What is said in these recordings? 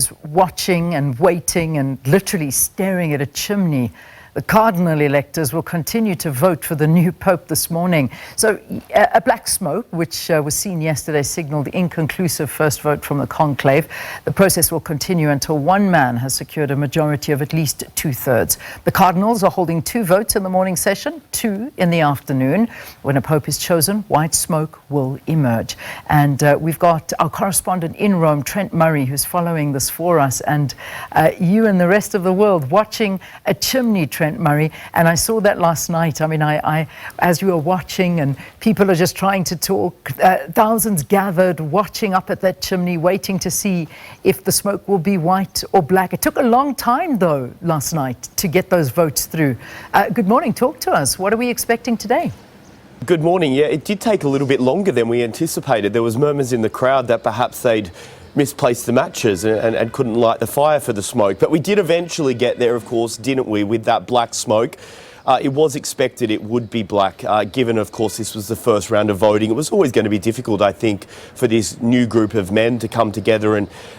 Americans watching and waiting and literally staring at a chimney. The cardinal electors will continue to vote for the new pope this morning. So a black smoke, which was seen yesterday, signaled the inconclusive first vote from the conclave. The process will continue until one man has secured a majority of at least 2/3. The cardinals are holding 2 votes in the morning session, 2 in the afternoon. When a pope is chosen, white smoke will emerge. And we've got our correspondent in Rome, Trent Murray, who's following this for us. And you and the rest of the world watching a chimney, Trent Murray, and I saw that last night. I mean, I as you were watching, and people are just trying to talk, thousands gathered, watching up at that chimney, waiting to see if the smoke will be white or black. It took a long time, though, last night to get those votes through. Good morning. Talk to us. What are we expecting today? Good morning. Yeah, it did take a little bit longer than we anticipated. There was murmurs in the crowd that perhaps they'd misplaced the matches and couldn't light the fire for the smoke. But we did eventually get there, of course, didn't we, with that black smoke. It was expected it would be black, given, of course, this was the first round of voting. It was always going to be difficult, I think, for this new group of men to come together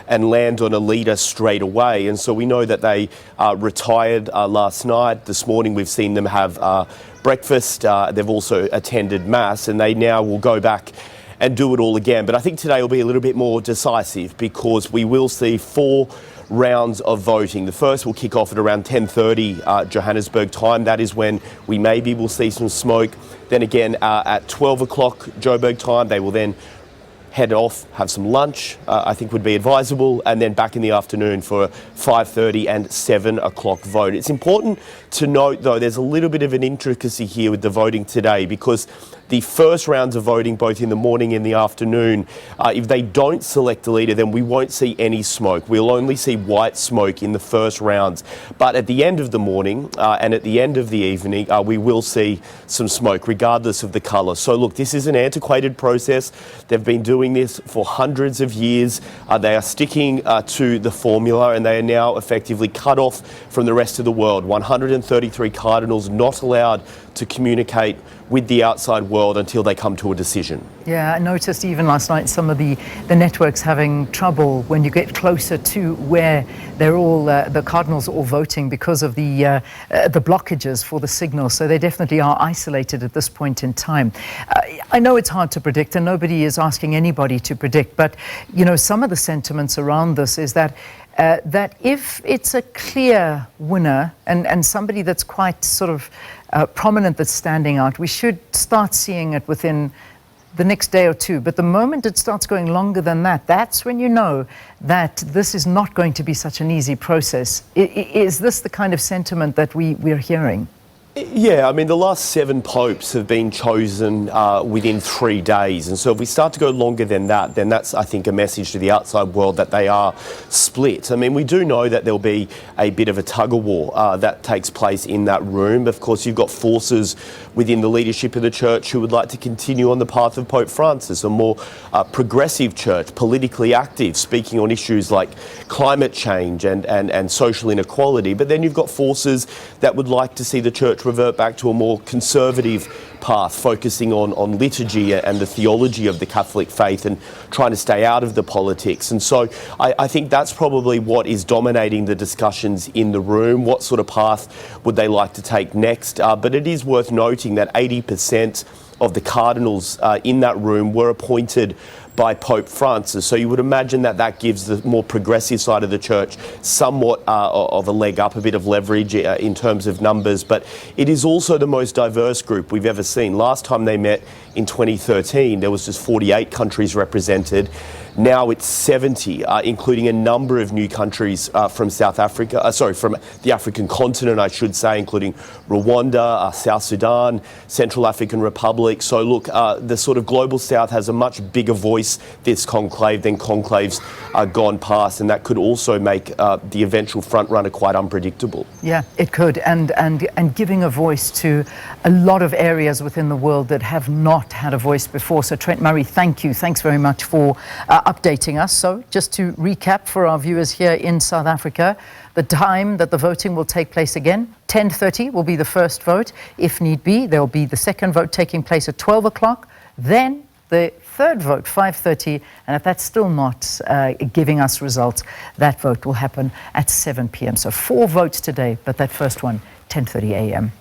and land on a leader straight away. And so we know that they retired last night. This morning we've seen them have breakfast. They've also attended Mass, and they now will go back and do it all again. But I think today will be a little bit more decisive, because we will see 4 rounds of voting. The first will kick off at around 10:30 Johannesburg time. That is when we maybe will see some smoke. Then again at 12 o'clock Joburg time, they will then head off, have some lunch, I think would be advisable, and then back in the afternoon for a 5:30 and 7 o'clock vote. It's important to note, though, there's a little bit of an intricacy here with the voting today, because the first rounds of voting, both in the morning and the afternoon, if they don't select a leader, then we won't see any smoke. We'll only see white smoke in the first rounds. But at the end of the morning and at the end of the evening, we will see some smoke, regardless of the colour. So look, this is an antiquated process. They've been doing this for hundreds of years. They are sticking to the formula, and they are now effectively cut off from the rest of the world. 133 cardinals not allowed to communicate with the outside world until they come to a decision. Yeah, I noticed even last night some of the networks having trouble when you get closer to where they're all, the cardinals are all voting, because of the blockages for the signal. So they definitely are isolated at this point in time. I know it's hard to predict, and nobody is asking anybody to predict, but you know, some of the sentiments around this is that that if it's a clear winner and somebody that's quite sort of prominent that's standing out, we should start seeing it within the next day or 2. But the moment it starts going longer than that, that's when you know that this is not going to be such an easy process. Is this the kind of sentiment that we're hearing? Yeah, I mean, the last 7 popes have been chosen within 3 days. And so if we start to go longer than that, then that's, I think, a message to the outside world that they are split. I mean, we do know that there'll be a bit of a tug-of-war that takes place in that room. Of course, you've got forces within the leadership of the church who would like to continue on the path of Pope Francis, a more progressive church, politically active, speaking on issues like climate change and social inequality. But then you've got forces that would like to see the church revert back to a more conservative path, focusing on liturgy and the theology of the Catholic faith, and trying to stay out of the politics. And so I think that's probably what is dominating the discussions in the room. What sort of path would they like to take next? But it is worth noting that 80% of the cardinals in that room were appointed by Pope Francis. So you would imagine that that gives the more progressive side of the church somewhat of a leg up, a bit of leverage in terms of numbers. But it is also the most diverse group we've ever seen. Last time they met in 2013, there was just 48 countries represented. Now it's 70, including a number of new countries from South Africa, from the African continent, I should say, including Rwanda, South Sudan, Central African Republic. So look, the sort of global South has a much bigger voice this conclave than conclaves gone past, and that could also make the eventual front runner quite unpredictable. Yeah, it could, and giving a voice to a lot of areas within the world that have not had a voice before. So Trent Murray, thank you. Thanks very much for updating us. So just to recap for our viewers here in South Africa, the time that the voting will take place again, 10:30 will be the first vote. If need be, there will be the second vote taking place at 12 o'clock. Then the third vote, 5:30, and if that's still not giving us results, that vote will happen at 7 p.m. So 4 votes today, but that first one, 10:30 a.m.